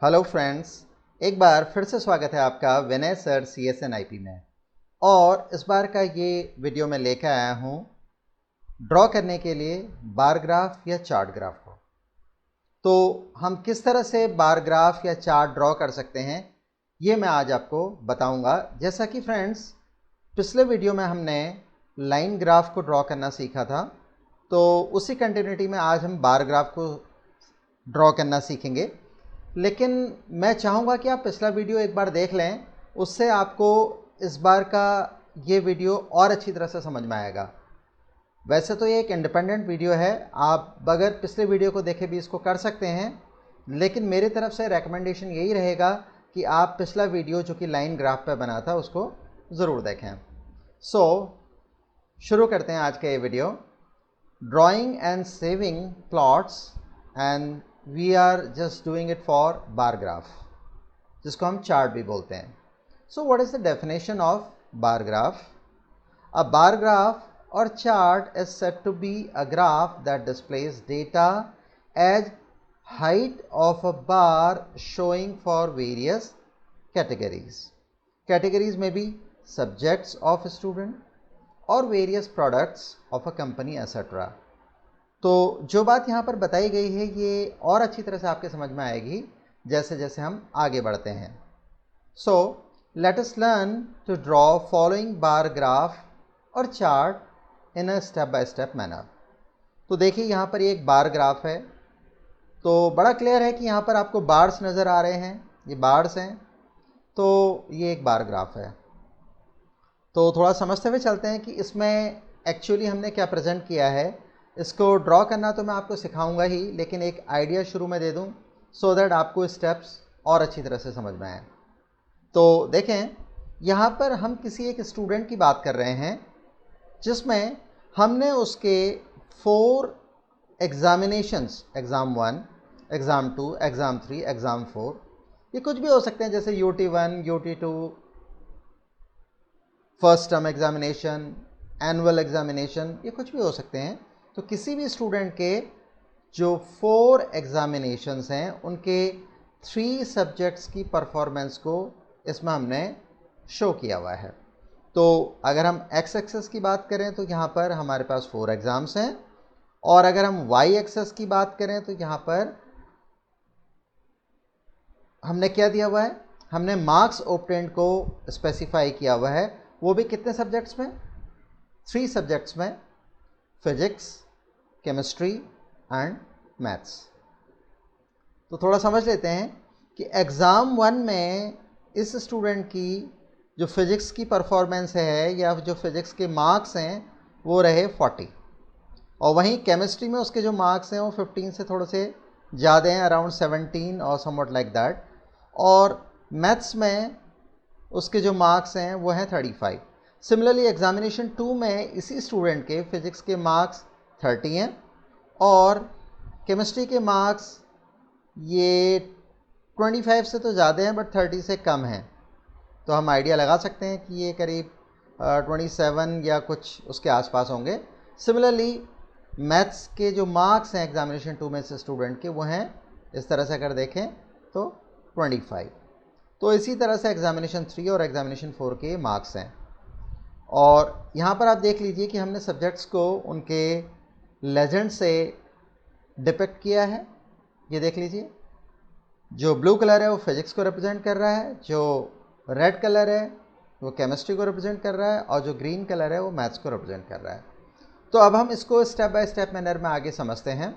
Hello friends, एक बार फिर से स्वागत है आपका विनय सर CSNIP में। और इस बार का ये वीडियो मैं लेकर आया हूँ ड्रॉ करने के लिए बार ग्राफ या चार्ट ग्राफ को। तो हम किस तरह से बार ग्राफ या चार्ट ड्रॉ कर सकते हैं ये मैं आज आपको बताऊंगा। जैसा कि फ्रेंड्स पिछले वीडियो में हमने लाइन ग्राफ को ड्रॉ करना सीखा था, तो उसी कंटिन्यूटी में आज हम बार ग्राफ को ड्रॉ करना सीखेंगे। लेकिन मैं चाहूँगा कि आप पिछला वीडियो एक बार देख लें, उससे आपको इस बार का ये वीडियो और अच्छी तरह से समझ में आएगा। वैसे तो ये एक इंडिपेंडेंट वीडियो है, आप बगैर पिछले वीडियो को देखे भी इसको कर सकते हैं, लेकिन मेरी तरफ से रेकमेंडेशन यही रहेगा कि आप पिछला वीडियो जो कि लाइन ग्राफ पे बना था उसको ज़रूर देखें। शुरू करते हैं आज का ये video. Drawing and saving plots and we are just doing it for bar graph, जिसको हम चार्ट भी बोलते हैं। So what is the definition of bar graph? A bar graph or chart is said to be a graph that displays data as height of a bar showing for various categories. Categories may be subjects of a student or various products of a company etc. तो जो बात यहाँ पर बताई गई है ये और अच्छी तरह से आपके समझ में आएगी जैसे जैसे हम आगे बढ़ते हैं। So let us learn to draw following bar graph और chart in a step by step manner. तो देखिए यहाँ पर ये एक बार ग्राफ है, तो बड़ा क्लियर है कि यहाँ पर आपको बार्स नज़र आ रहे हैं, ये बार्स हैं, तो ये एक बार ग्राफ है। तो थोड़ा समझते हुए चलते हैं कि इसमें एक्चुअली हमने क्या प्रेजेंट किया है। इसको ड्रॉ करना तो मैं आपको सिखाऊंगा ही, लेकिन एक आइडिया शुरू में दे दूँ सो दैट आपको स्टेप्स और अच्छी तरह से समझ में आए। तो देखें यहाँ पर हम किसी एक स्टूडेंट की बात कर रहे हैं जिसमें हमने उसके 4 examinations, exam 1, exam 2, exam 3, exam 4, ये कुछ भी हो सकते हैं, जैसे UT1, UT2, first term examination, annual examination, ये कुछ भी हो सकते हैं। तो किसी भी स्टूडेंट के जो 4 एग्जामिनेशंस हैं उनके 3 सब्जेक्ट्स की परफॉर्मेंस को इसमें हमने शो किया हुआ है। तो अगर हम एक्स एक्सेस की बात करें तो यहाँ पर हमारे पास 4 एग्ज़ाम्स हैं, और अगर हम वाई एक्सेस की बात करें तो यहाँ पर हमने क्या दिया हुआ है, हमने मार्क्स ऑब्टेन्ड को स्पेसिफाई किया हुआ है, वो भी कितने सब्जेक्ट्स में, 3 सब्जेक्ट्स में, फिजिक्स, केमिस्ट्री एंड मैथ्स। तो थोड़ा समझ लेते हैं कि एग्ज़ाम 1 में इस स्टूडेंट की जो फिज़िक्स की परफॉर्मेंस है या जो फिज़िक्स के मार्क्स हैं वो रहे 40, और वहीं केमिस्ट्री में उसके जो मार्क्स हैं वो 15 से थोड़े से ज़्यादा हैं, अराउंड 17 और समवट लाइक दैट, और मैथ्स में उसके जो मार्क्स हैं वो हैं 35। सिमिलरली एग्जामिनेशन 2 में इसी स्टूडेंट के फिज़िक्स के मार्क्स 30 हैं और केमिस्ट्री के मार्क्स ये 25 से तो ज़्यादा हैं बट 30 से कम हैं। तो हम आइडिया लगा सकते हैं कि ये करीब 27 या कुछ उसके आसपास होंगे। सिमिलरली मैथ्स के जो मार्क्स हैं एग्जामिनेशन 2 में से स्टूडेंट के वो हैं, इस तरह से अगर देखें तो 25। तो इसी तरह से एग्जामिनेशन 3 और एग्जामिनेशन 4 के मार्क्स हैं। और यहाँ पर आप देख लीजिए कि हमने सब्जेक्ट्स को उनके लेजेंड से डिपिक्ट किया है। ये देख लीजिए, जो ब्लू कलर है वो फिज़िक्स को रिप्रेजेंट कर रहा है, जो रेड कलर है वो केमिस्ट्री को रिप्रेजेंट कर रहा है, और जो ग्रीन कलर है वो मैथ्स को रिप्रेजेंट कर रहा है। तो अब हम इसको स्टेप बाय स्टेप मैनर में आगे समझते हैं।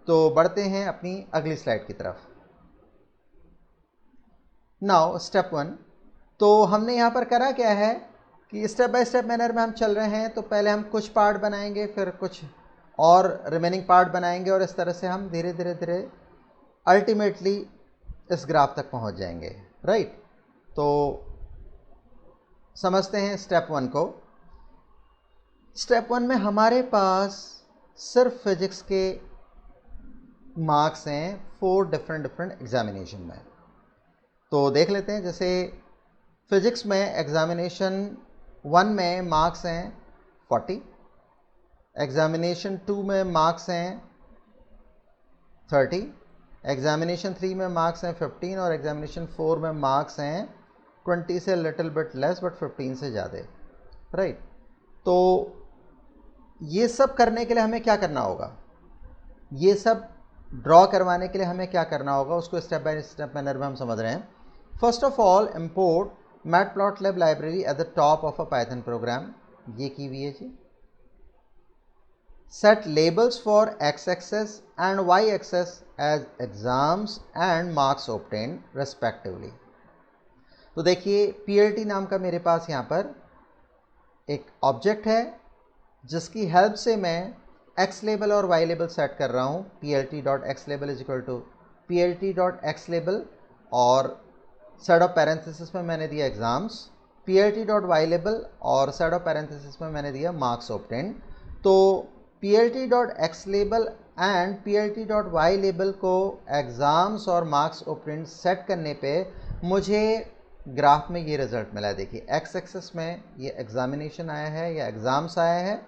तो बढ़ते हैं अपनी अगली स्लाइड की तरफ। Now step 1। तो हमने यहाँ पर करा क्या है कि स्टेप बाय स्टेप मैनर में हम चल रहे हैं। तो पहले हम कुछ पार्ट बनाएंगे, फिर कुछ और रिमेनिंग पार्ट बनाएंगे, और इस तरह से हम धीरे धीरे धीरे अल्टीमेटली इस ग्राफ तक पहुँच जाएंगे, राइट। तो समझते हैं स्टेप 1 को। स्टेप 1 में हमारे पास सिर्फ फिजिक्स के मार्क्स हैं 4 डिफरेंट एग्जामिनेशन में। तो देख लेते हैं, जैसे फिजिक्स में एग्जामिनेशन 1 में मार्क्स हैं 40, एग्जामिनेशन 2 में मार्क्स हैं 30, एग्जामिनेशन 3 में मार्क्स हैं 15 और एग्जामिनेशन 4 में मार्क्स हैं 20 से लिटिल बिट लेस बट 15 से ज़्यादा, राइट। तो ये सब करने के लिए हमें क्या करना होगा, ये सब ड्रॉ करवाने के लिए हमें क्या करना होगा, उसको स्टेप बाय स्टेप मैनर में हम समझ रहे हैं। First of all import matplotlib library at the top of a python program, ये की हुई है जी। Set labels for x axis and y axis as exams and marks obtain respectively. तो देखिए PLT नाम का मेरे पास यहाँ पर एक ऑब्जेक्ट है जिसकी हेल्प से मैं x लेबल और y लेबल सेट कर रहा हूँ। plt.xlabel is equal to plt.xlabel और सेट ऑफ पैरेंथेसिस में मैंने दिया एग्जाम्स, plt.ylabel और सेट ऑफ पैरेंथेसिस में मैंने दिया मार्क्स ऑब्टेन। तो plt.xlabel एंड plt.ylabel को एग्जाम्स और मार्क्स ऑब्टेन सेट करने पे मुझे ग्राफ में ये रिजल्ट मिला है। देखिए x एक्सेस में ये एग्जामिनेशन आया है या एग्जाम्स आया है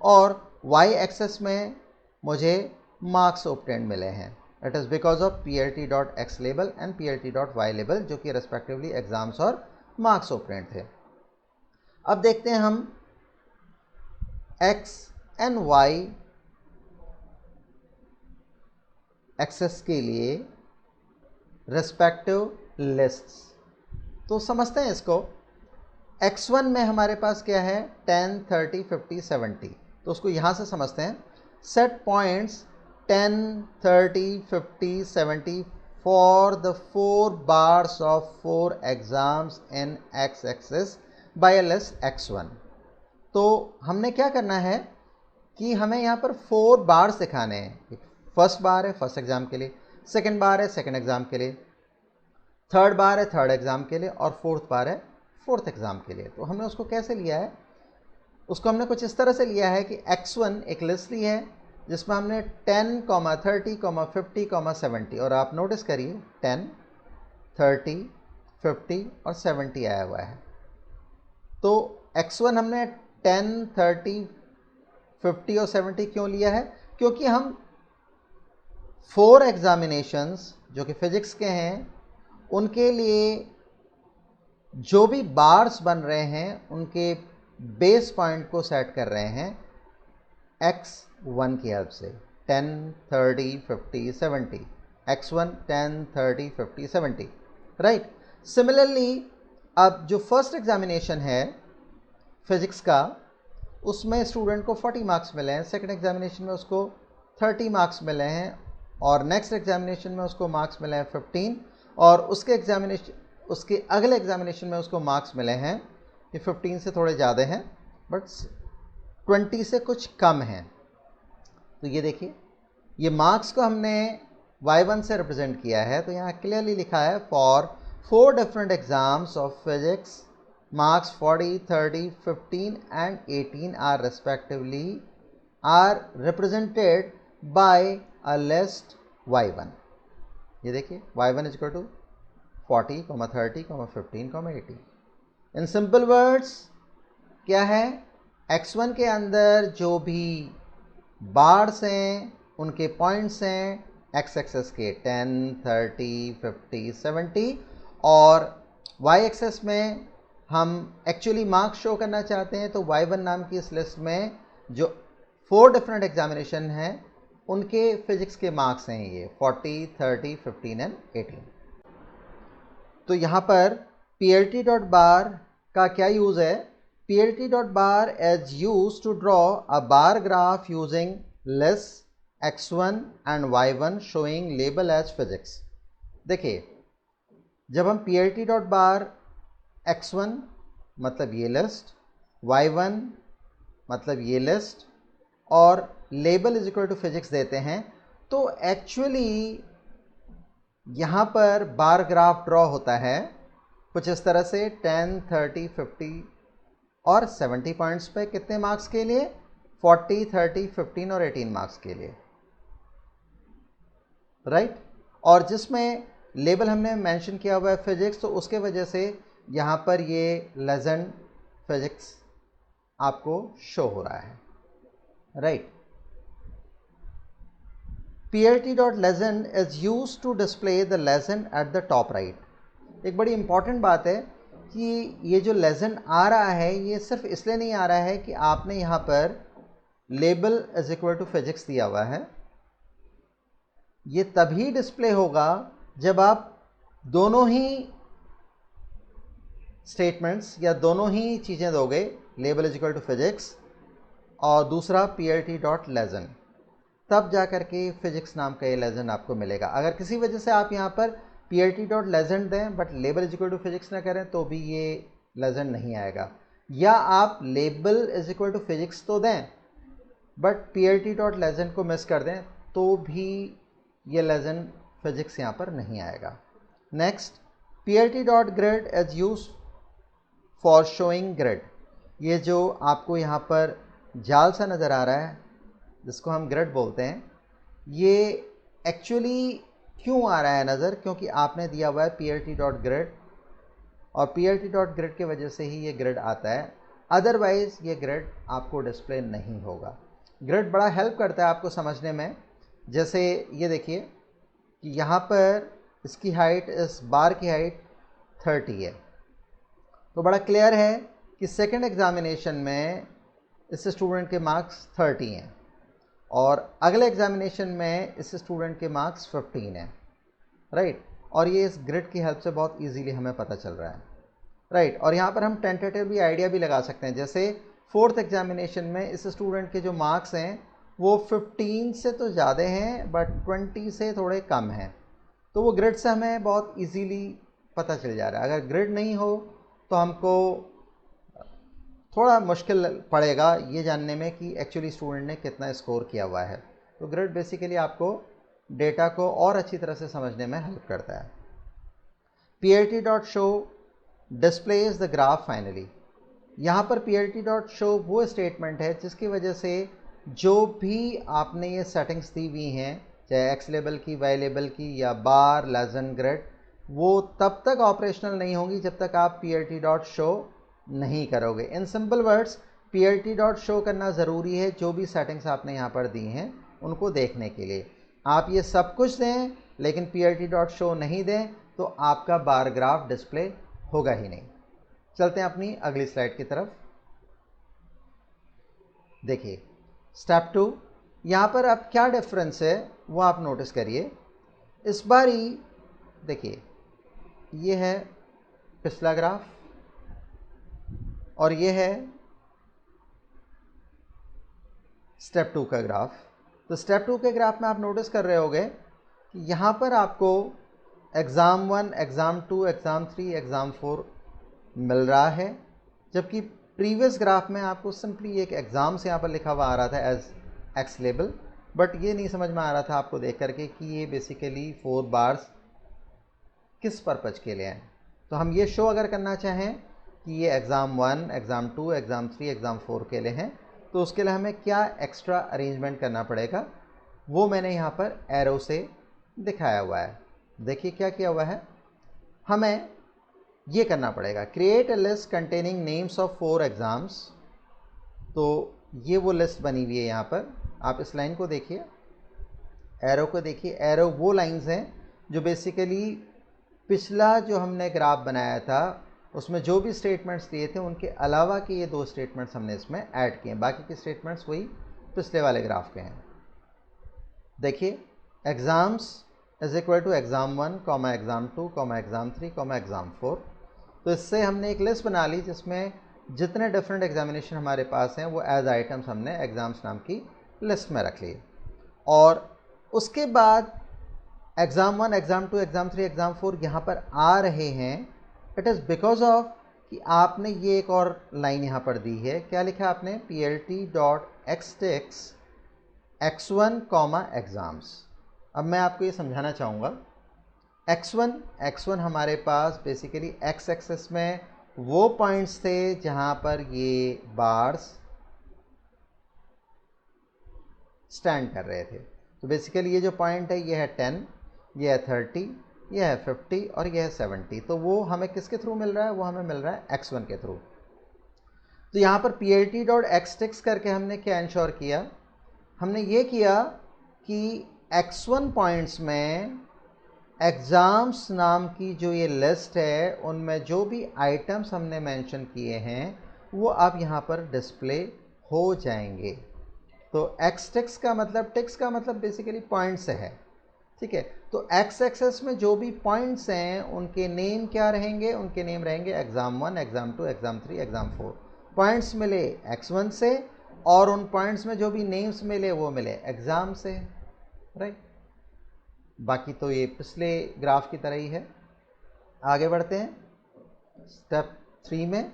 और y एक्सेस में मुझे मार्क्स ऑब्टेन मिले हैं। It is because of plt.xlabel and plt.ylabel जो कि रेस्पेक्टिवली एग्जाम्स और मार्क्स ऑब्टेन थे। अब देखते हैं हम x एंड y एक्सेस के लिए रेस्पेक्टिव लिस्ट्स। तो समझते हैं इसको। x1 में हमारे पास क्या है 10, 30, 50, 70, तो उसको यहाँ से समझते हैं। Set points 10, 30, 50, 70 for the 4 bars of 4 exams in x axes by a list x1। तो हमने क्या करना है कि हमें यहाँ पर 4 बार्स दिखाने हैं। फर्स्ट बार है फर्स्ट एग्जाम के लिए, सेकंड बार है सेकंड एग्जाम के लिए, थर्ड बार है थर्ड एग्जाम के लिए और फोर्थ बार है फोर्थ एग्जाम के लिए। तो हमने उसको कैसे लिया है, उसको हमने कुछ इस तरह से लिया है कि x1 एक लिस्ट ली है जिसमें हमने 10, 30, 50, 70 और आप नोटिस करिए 10, 30, 50 और 70 आया हुआ है। तो x1 हमने 10, 30, 50 और 70 क्यों लिया है, क्योंकि हम 4 एग्जामिनेशंस जो कि फिजिक्स के हैं उनके लिए जो भी बार्स बन रहे हैं उनके बेस पॉइंट को सेट कर रहे हैं x1 की हेल्प से। 10, 30, 50, 70, x1 10, 30, 50, 70, राइट। सिमिलरली अब जो फर्स्ट एग्जामिनेशन है फिजिक्स का उसमें स्टूडेंट को 40 मार्क्स मिले हैं, सेकंड एग्जामिनेशन में उसको 30 मार्क्स मिले हैं और नेक्स्ट एग्जामिनेशन में उसको मार्क्स मिले हैं 15 और उसके अगले एग्जामिनेशन में उसको मार्क्स मिले हैं कि 15 से थोड़े ज़्यादा हैं बट 20 से कुछ कम हैं। तो ये देखिए ये मार्क्स को हमने y1 से रिप्रेजेंट किया है। तो यहाँ क्लियरली लिखा है for 4 different exams of physics marks 40, 30, 15 and 18 are respectively are represented by a list y1। ये देखिए y1 is equal to 40, 30, 15, 18। In simple words क्या है, x1 के अंदर जो भी बार्स हैं उनके पॉइंट्स हैं x एक्सेस के 10, 30, 50, 70 और y एक्सेस में हम एक्चुअली मार्क्स शो करना चाहते हैं। तो y1 नाम की इस लिस्ट में जो 4 डिफरेंट एग्जामिनेशन हैं उनके फिजिक्स के मार्क्स हैं ये 40, 30, 15 एंड 18। तो यहाँ पर plt.bar का क्या यूज़ है, plt.bar is used to draw a bar graph using lists x1 and y1 showing label as physics। देखिए जब हम plt.bar x1 मतलब ये लिस्ट, y1 मतलब ये लिस्ट और label is equal to physics देते हैं तो एक्चुअली यहाँ पर बार ग्राफ ड्रॉ होता है कुछ इस तरह से 10, 30, 50 और 70 पॉइंट्स पे कितने मार्क्स के लिए, 40, 30, 15 और 18 मार्क्स के लिए, राइट। और जिसमें लेबल हमने मेंशन किया हुआ है फिजिक्स, तो उसके वजह से यहाँ पर ये लेजेंड फिजिक्स आपको शो हो रहा है, right. plt.legend is used to display the legend at the top right। एक बड़ी इंपॉर्टेंट बात है कि ये जो लेजेंड आ रहा है ये सिर्फ इसलिए नहीं आ रहा है कि आपने यहाँ पर label is equal to physics दिया हुआ है। ये तभी डिस्प्ले होगा जब आप दोनों ही स्टेटमेंट्स या दोनों ही चीज़ें दोगे, label is equal to physics और दूसरा plt.legend, तब जा कर के फिजिक्स नाम का ये लेजेंड आपको मिलेगा। अगर किसी वजह से आप यहाँ पर plt.legend दें but label is equal to physics ना करें तो भी ये लेजेंड नहीं आएगा, या आप label is equal to physics तो दें बट plt.legend को मिस कर दें तो भी ये लेजेंड फिजिक्स यहाँ पर नहीं आएगा। Next, plt.grid is use for showing grid. ये जो आपको यहाँ पर जाल सा नज़र आ रहा है जिसको हम ग्रिड बोलते हैं, ये एक्चुअली क्यों आ रहा है नज़र, क्योंकि आपने दिया हुआ है plt.grid और plt.grid की वजह से ही ये ग्रिड आता है, अदरवाइज़ ये ग्रिड आपको डिस्प्ले नहीं होगा। ग्रिड बड़ा हेल्प करता है आपको समझने में। जैसे ये देखिए कि यहाँ पर इसकी हाइट, इस बार की हाइट 30 है, तो बड़ा क्लियर है कि सेकंड एग्जामिनेशन में इस स्टूडेंट के मार्क्स 30 हैं और अगले एग्जामिनेशन में इस स्टूडेंट के मार्क्स 15 हैं, राइट। और ये इस ग्रिड की हेल्प से बहुत इजीली हमें पता चल रहा है, राइट। और यहाँ पर हम टेंटेटिवली आइडिया भी लगा सकते हैं। जैसे फोर्थ एग्जामिनेशन में इस स्टूडेंट के जो मार्क्स हैं वो 15 से तो ज़्यादा हैं बट 20 से थोड़े कम हैं, तो वो ग्रिड से हमें बहुत इजीली पता चल जा रहा है। अगर ग्रिड नहीं हो तो हमको थोड़ा मुश्किल पड़ेगा ये जानने में कि एक्चुअली स्टूडेंट ने कितना स्कोर किया हुआ है। तो ग्रिड बेसिकली आपको डेटा को और अच्छी तरह से समझने में हेल्प करता है। plt.show displays the graph finally. यहाँ पर plt.show वो स्टेटमेंट है जिसकी वजह से जो भी आपने ये सेटिंग्स दी हुई हैं, चाहे एक्स लेबल की, वाई लेबल की या बार, लेजेंड, ग्रिड, वो तब तक ऑपरेशनल नहीं होंगी जब तक आप plt.show नहीं करोगे। इन सिंपल वर्ड्स, plt.show करना ज़रूरी है जो भी सेटिंग्स आपने यहाँ पर दी हैं उनको देखने के लिए। आप ये सब कुछ दें लेकिन plt.show नहीं दें तो आपका बार ग्राफ डिस्प्ले होगा ही नहीं। चलते हैं अपनी अगली स्लाइड की तरफ। देखिए स्टेप 2, यहाँ पर अब क्या डिफरेंस है वो आप नोटिस करिए। इस बार ही देखिए ये है पिछला ग्राफ और ये है स्टेप 2 का ग्राफ। तो स्टेप 2 के ग्राफ में आप नोटिस कर रहे होंगे कि यहाँ पर आपको एग्ज़ाम 1, एग्ज़ाम 2, एग्ज़ाम 3, एग्ज़ाम 4 मिल रहा है, जबकि प्रीवियस ग्राफ में आपको सिंपली एक एग्ज़ाम से यहाँ पर लिखा हुआ आ रहा था एज एक्स लेबल, बट ये नहीं समझ में आ रहा था आपको देख करके कि ये बेसिकली 4 बार्स किस पर्पज़ के लिए हैं। तो हम ये शो अगर करना चाहें कि ये एग्ज़ाम 1, एग्ज़ाम 2, एग्ज़ाम 3, एग्ज़ाम 4 के लिए हैं, तो उसके लिए हमें क्या एक्स्ट्रा अरेंजमेंट करना पड़ेगा वो मैंने यहाँ पर एरो से दिखाया हुआ है। देखिए क्या किया हुआ है, हमें ये करना पड़ेगा, create a list containing names of 4 exams. तो ये वो लिस्ट बनी हुई है यहाँ पर, आप इस लाइन को देखिए, एरो को देखिए। एरो वो लाइंस हैं जो बेसिकली पिछला जो हमने ग्राफ बनाया था उसमें जो भी स्टेटमेंट्स दिए थे उनके अलावा के ये 2 स्टेटमेंट्स हमने इसमें ऐड किए हैं, बाकी के स्टेटमेंट्स वही पिछले वाले ग्राफ के हैं। देखिए exams is equal to exam 1, exam 2, exam 3, exam 4। तो इससे हमने एक लिस्ट बना ली जिसमें जितने डिफरेंट एग्जामिनेशन हमारे पास हैं वो एज आइटम्स हमने एग्ज़ाम्स नाम की लिस्ट में रख लिए। और उसके बाद एग्ज़ाम 1, एग्ज़ाम 2, एग्ज़ाम 3, एग्ज़ाम 4 यहाँ पर आ रहे हैं। इट इज़ बिकॉज ऑफ कि आपने ये एक और लाइन यहाँ पर दी है, क्या लिखा है आपने, plt.xtext x1, एग्ज़ाम्स। अब मैं आपको ये समझाना चाहूँगा, x1 हमारे पास बेसिकली x एक्सेस में वो पॉइंट्स थे जहाँ पर ये बार्स स्टैंड कर रहे थे। तो बेसिकली ये जो पॉइंट है ये है 10, ये है 30, ये है 50 और ये है 70। तो वो हमें किसके थ्रू मिल रहा है, वो हमें मिल रहा है x1 के थ्रू। तो यहाँ पर plt.xtext करके हमने क्या इंश्योर किया, हमने ये किया कि x1 पॉइंट्स में एग्ज़ाम्स नाम की जो ये लिस्ट है उनमें जो भी आइटम्स हमने मेंशन किए हैं वो अब यहाँ पर डिस्प्ले हो जाएंगे। तो एक्स टिक्स का मतलब बेसिकली पॉइंट्स है, ठीक है। तो एक्स एक्सेस में जो भी पॉइंट्स हैं उनके नेम क्या रहेंगे, उनके नेम रहेंगे exam 1, exam 2, exam 3, exam 4। Points मिले x1 से और उन पॉइंट्स में जो भी नेम्स मिले वो मिले एग्ज़ाम से, राइट। बाकी तो ये पिछले ग्राफ की तरह ही है। आगे बढ़ते हैं स्टेप 3 में।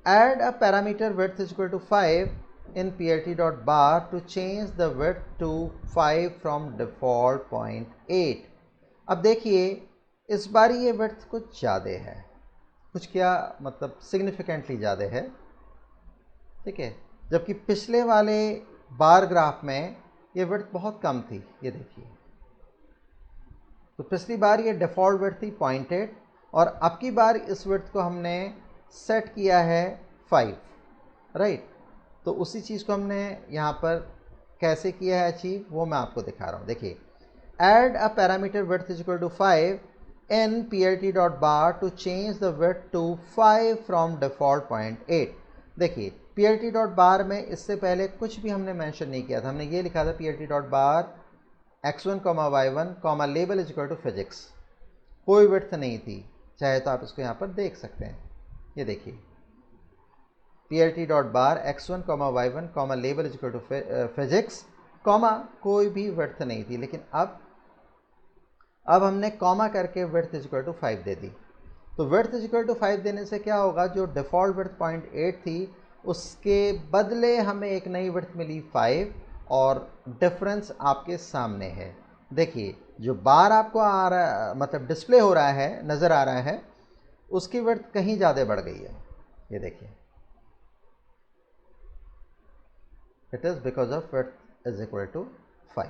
Add a parameter width is equal to 5 in plt.bar to change the width to 5 from default point 8। अब देखिए इस बार ये विड्थ कुछ ज़्यादा है, कुछ क्या मतलब सिग्निफिकेंटली ज़्यादा है, ठीक है। जबकि पिछले वाले बार ग्राफ में ये विड्थ बहुत कम थी। ये देखिए, तो पिछली बार ये डिफ़ॉल्ट विड्थ थी 0.8 और अब की बार इस विड्थ को हमने सेट किया है 5, राइट। तो उसी चीज़ को हमने यहाँ पर कैसे किया है अचीव, वो मैं आपको दिखा रहा हूँ। देखिए, add a parameter width is equal to 5 in plt.bar to change the width to 5 from default point 8। देखिए plt.bar में इससे पहले कुछ भी हमने मेंशन नहीं किया था। हमने ये लिखा था plt.bar x1, y1, label is equal to physics. कोई विड्थ नहीं थी, चाहे तो आप इसको यहाँ पर देख सकते हैं। ये देखिए plt.bar x1, y1, label is equal to physics, कोई भी विड्थ नहीं थी। लेकिन अब हमने कॉमा करके विड्थ इज इक्वल टू 5 दे दी। तो विड्थ इज इक्वल टू 5 देने से क्या होगा, जो डिफ़ॉल्ट विड्थ 0.8 थी उसके बदले हमें एक नई विड्थ मिली 5 और डिफरेंस आपके सामने है। देखिए जो बार आपको आ रहा मतलब डिस्प्ले हो रहा है, नज़र आ रहा है, उसकी विड्थ कहीं ज़्यादा बढ़ गई है। ये देखिए, it is because of width is equal to 5।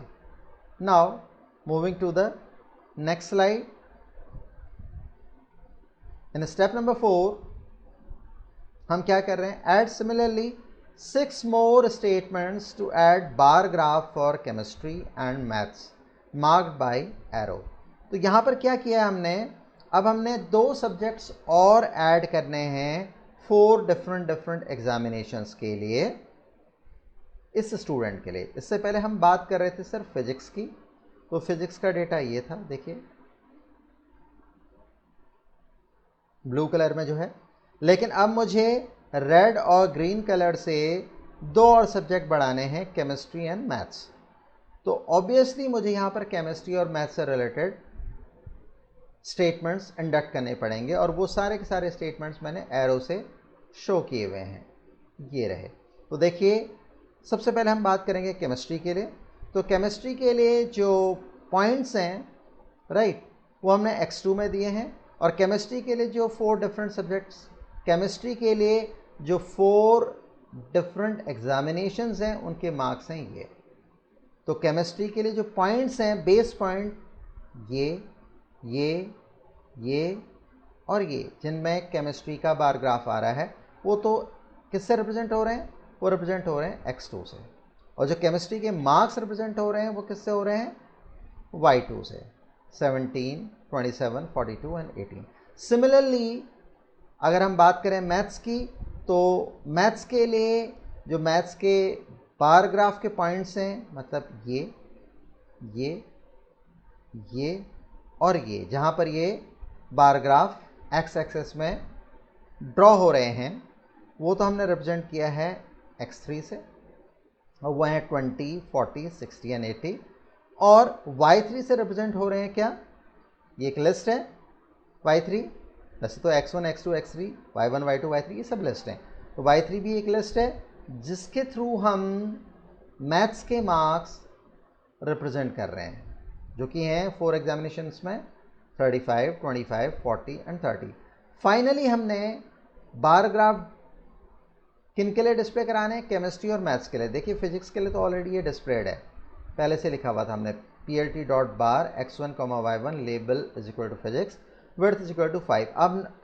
Now moving to the next slide. In step number 4 हम क्या कर रहे हैं, add similarly 6 more statements to add bar graph for chemistry and maths marked by arrow। तो यहाँ पर क्या किया हमने, अब हमने 2 सब्जेक्ट्स और ऐड करने हैं 4 डिफरेंट एग्जामिनेशंस के लिए इस स्टूडेंट के लिए। इससे पहले हम बात कर रहे थे सिर्फ फिजिक्स की, तो फिजिक्स का डेटा ये था, देखिए ब्लू कलर में जो है। लेकिन अब मुझे रेड और ग्रीन कलर से 2 और सब्जेक्ट बढ़ाने हैं, केमिस्ट्री एंड मैथ्स। तो ऑब्वियसली मुझे यहाँ पर केमिस्ट्री और मैथ्स से रिलेटेड स्टेटमेंट्स इंडक्ट करने पड़ेंगे और वो सारे के सारे स्टेटमेंट्स मैंने एरो से शो किए हुए हैं, ये रहे। तो देखिए सबसे पहले हम बात करेंगे केमिस्ट्री के लिए। तो केमिस्ट्री के लिए जो पॉइंट्स हैं, राइट, वो हमने x2 में दिए हैं। और केमिस्ट्री के लिए जो 4 डिफरेंट सब्जेक्ट्स, केमिस्ट्री के लिए जो 4 डिफरेंट एग्जामिनेशंस हैं उनके मार्क्स हैं ये। तो केमिस्ट्री के लिए जो पॉइंट्स हैं, बेस पॉइंट ये और ये, जिनमें केमिस्ट्री का बार ग्राफ आ रहा है, वो तो किससे रिप्रेजेंट हो रहे हैं, वो रिप्रेजेंट हो रहे हैं x2 से। और जो केमिस्ट्री के मार्क्स रिप्रेजेंट हो रहे हैं वो किससे हो रहे हैं, y2 से, 17, 27, 42 एंड 18। सिमिलरली अगर हम बात करें मैथ्स की, तो मैथ्स के लिए जो मैथ्स के बार ग्राफ के पॉइंट्स हैं, मतलब ये और ये, जहाँ पर ये बार ग्राफ एक्स एक्सेस में ड्रॉ हो रहे हैं, वो तो हमने रिप्रेजेंट किया है x3 से, और वह है 20, 40, 60 एंड 80। और y3 से रिप्रेजेंट हो रहे हैं क्या, ये एक लिस्ट है y3, वैसे तो x1, x2, x3, y1, y2, y3 ये सब लिस्ट हैं। तो y3 भी एक लिस्ट है जिसके थ्रू हम मैथ्स के मार्क्स रिप्रेजेंट कर रहे हैं, जो कि हैं 4 एग्जामिनेशंस में 35, 25, 40 एंड 30। फाइनली हमने बार ग्राफ किन के लिए डिस्प्ले कराने हैं, केमिस्ट्री और मैथ्स के लिए। देखिए फिजिक्स के लिए तो ऑलरेडी ये डिस्प्लेड है, पहले से लिखा हुआ था हमने, plt.bar x1, y1 label is equal to physics, width is equal to 5।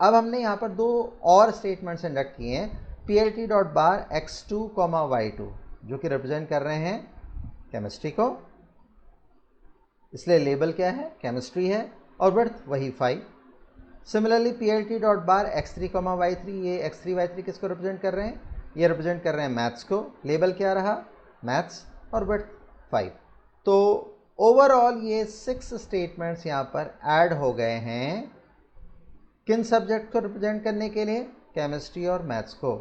अब हमने यहाँ पर 2 और स्टेटमेंट्स इंडक्ट किए हैं, plt.bar x2, y2, जो कि रिप्रेजेंट कर रहे हैं केमिस्ट्री को, इसलिए लेबल क्या है, केमिस्ट्री है, और विड्थ वही 5। सिमिलरली plt.bar x3, y3, ये x3 y3 किसको रिप्रेजेंट कर रहे हैं, ये रिप्रेजेंट कर रहे हैं मैथ्स को। लेबल क्या रहा, मैथ्स, और विड्थ 5। तो ओवरऑल ये 6 स्टेटमेंट्स यहाँ पर ऐड हो गए हैं किन सब्जेक्ट को रिप्रेजेंट करने के लिए, केमिस्ट्री और मैथ्स को,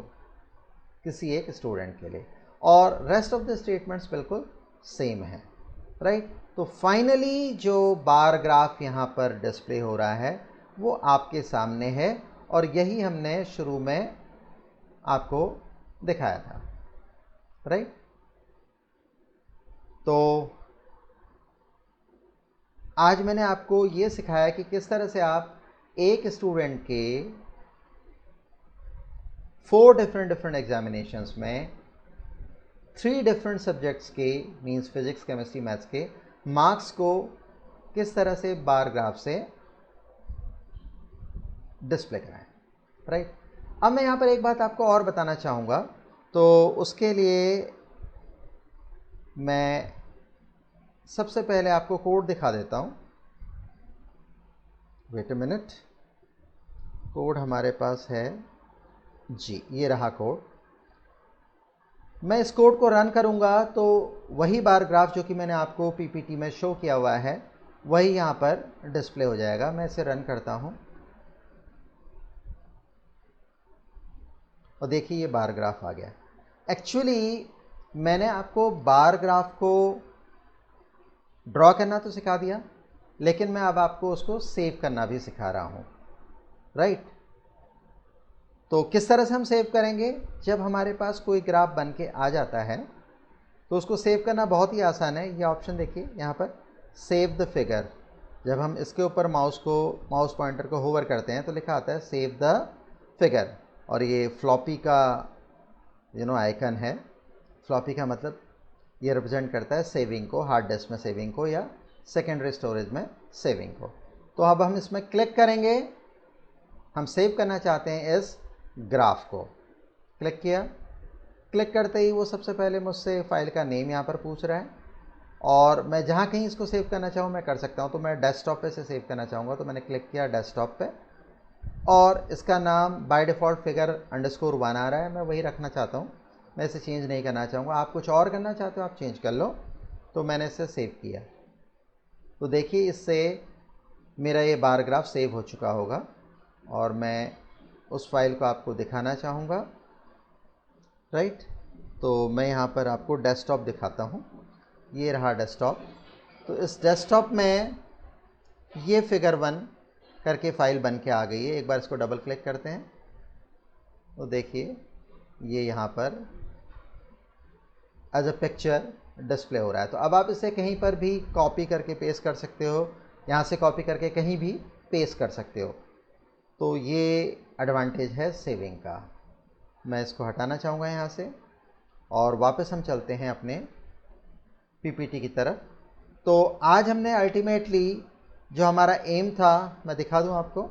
किसी एक स्टूडेंट के लिए, और रेस्ट ऑफ द स्टेटमेंट्स बिल्कुल सेम है, राइट। तो फाइनली जो बार ग्राफ यहाँ पर डिस्प्ले हो रहा है वो आपके सामने है, और यही हमने शुरू में आपको दिखाया था, राइट। तो आज मैंने आपको ये सिखाया कि किस तरह से आप एक स्टूडेंट के 4 डिफरेंट एग्जामिनेशंस में 3 डिफरेंट सब्जेक्ट्स के, मींस फिजिक्स, केमिस्ट्री, मैथ्स के मार्क्स को किस तरह से बार ग्राफ से डिस्प्ले कराएं, राइट। अब मैं यहाँ पर एक बात आपको और बताना चाहूँगा, तो उसके लिए मैं सबसे पहले आपको कोड दिखा देता हूँ। वेट अ मिनट, कोड हमारे पास है जी, ये रहा कोड। मैं इस कोड को रन करूँगा तो वही बार ग्राफ जो कि मैंने आपको पीपीटी में शो किया हुआ है वही यहाँ पर डिस्प्ले हो जाएगा। मैं इसे रन करता हूँ और देखिए ये बार ग्राफ आ गया। एक्चुअली मैंने आपको बार ग्राफ को ड्रॉ करना तो सिखा दिया, लेकिन मैं अब आपको उसको सेव करना भी सिखा रहा हूँ, राइट। तो किस तरह से हम सेव करेंगे, जब हमारे पास कोई ग्राफ बन के आ जाता है तो उसको सेव करना बहुत ही आसान है। ये ऑप्शन देखिए यहाँ पर, सेव द फिगर। जब हम इसके ऊपर माउस पॉइंटर को होवर करते हैं तो लिखा आता है सेव द फिगर, और ये फ्लॉपी का आइकन है। फ्लॉपी का मतलब ये रिप्रेजेंट करता है सेविंग को, हार्ड डिस्क में सेविंग को या सेकेंडरी स्टोरेज में सेविंग को। तो अब हम इसमें क्लिक करेंगे, हम सेव करना चाहते हैं इस ग्राफ को। क्लिक किया, क्लिक करते ही वो सबसे पहले मुझसे फाइल का नेम यहाँ पर पूछ रहा है, और मैं जहाँ कहीं इसको सेव करना चाहूँ मैं कर सकता हूँ। तो मैं डेस्कटॉप पे से सेव करना चाहूँगा, तो मैंने क्लिक किया डेस्कटॉप पे, और इसका नाम बाय डिफ़ॉल्ट figure_1 आ रहा है, मैं वही रखना चाहता हूँ, मैं इसे चेंज नहीं करना चाहूँगा। आप कुछ और करना चाहते हो आप चेंज कर लो। तो मैंने इसे सेव किया, तो देखिए इससे मेरा ये बार ग्राफ सेव हो चुका होगा, और मैं उस फाइल को आपको दिखाना चाहूँगा, राइट। तो मैं यहाँ पर आपको डेस्कटॉप दिखाता हूँ, ये रहा डेस्कटॉप। तो इस डेस्कटॉप में ये figure_1 करके फाइल बन के आ गई है। एक बार इसको डबल क्लिक करते हैं तो देखिए ये यहाँ पर एज अ पिक्चर डिस्प्ले हो रहा है। तो अब आप इसे कहीं पर भी कॉपी करके पेस्ट कर सकते हो, यहाँ से कॉपी करके कहीं भी पेस्ट कर सकते हो। तो ये एडवांटेज है सेविंग का। मैं इसको हटाना चाहूँगा यहाँ से, और वापस हम चलते हैं अपने पीपीटी की तरफ। तो आज हमने अल्टीमेटली जो हमारा एम था, मैं दिखा दूँ आपको,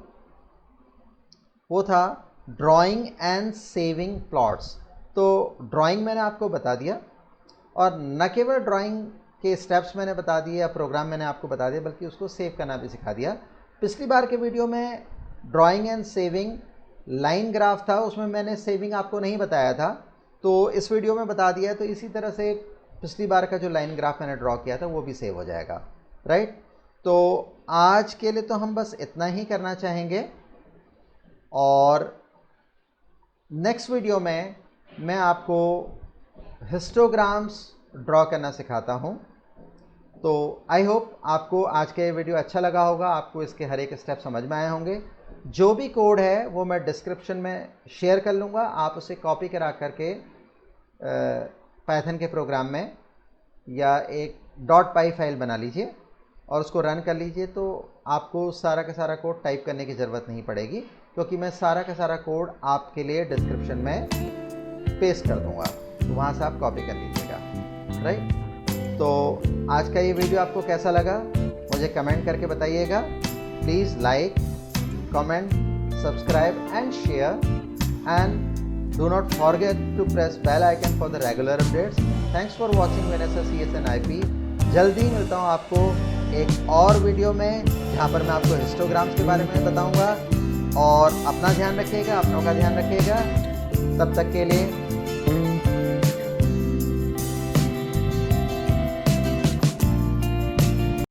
वो था ड्राइंग एंड सेविंग प्लॉट्स। तो ड्राइंग मैंने आपको बता दिया, और न केवल ड्राइंग के स्टेप्स मैंने बता दिए या प्रोग्राम मैंने आपको बता दिया, बल्कि उसको सेव करना भी सिखा दिया। पिछली बार के वीडियो में drawing and saving line graph था, उसमें मैंने सेविंग आपको नहीं बताया था, तो इस वीडियो में बता दिया। तो इसी तरह से पिछली बार का जो लाइन ग्राफ मैंने ड्रॉ किया था वो भी सेव हो जाएगा, राइट। तो आज के लिए तो हम बस इतना ही करना चाहेंगे, और नेक्स्ट वीडियो में मैं आपको हिस्टोग्राम्स ड्रॉ करना सिखाता हूँ। तो आई होप आपको आज के वीडियो अच्छा लगा होगा, आपको इसके हर एक स्टेप समझ में आए होंगे। जो भी कोड है वो मैं डिस्क्रिप्शन में शेयर कर लूँगा, आप उसे कॉपी करा करके पाइथन के प्रोग्राम में या एक .py फाइल बना लीजिए और उसको रन कर लीजिए। तो आपको सारा का सारा कोड टाइप करने की ज़रूरत नहीं पड़ेगी, क्योंकि मैं सारा का सारा कोड आपके लिए डिस्क्रिप्शन में पेस्ट कर दूँगा, तो वहाँ से आप कॉपी कर लीजिएगा, राइट। तो आज का ये वीडियो आपको कैसा लगा मुझे कमेंट करके बताइएगा। Please like, comment, subscribe and share, and do not forget to press bell icon for the regular updates. Thanks for watching Vanessa CSN IP। जल्दी मिलता हूँ आपको एक और वीडियो में, जहाँ पर मैं आपको हिस्टोग्राम्स के बारे में बताऊंगा। और अपना ध्यान रखिएगा, अपनों का ध्यान रखिएगा। तब तक के लिए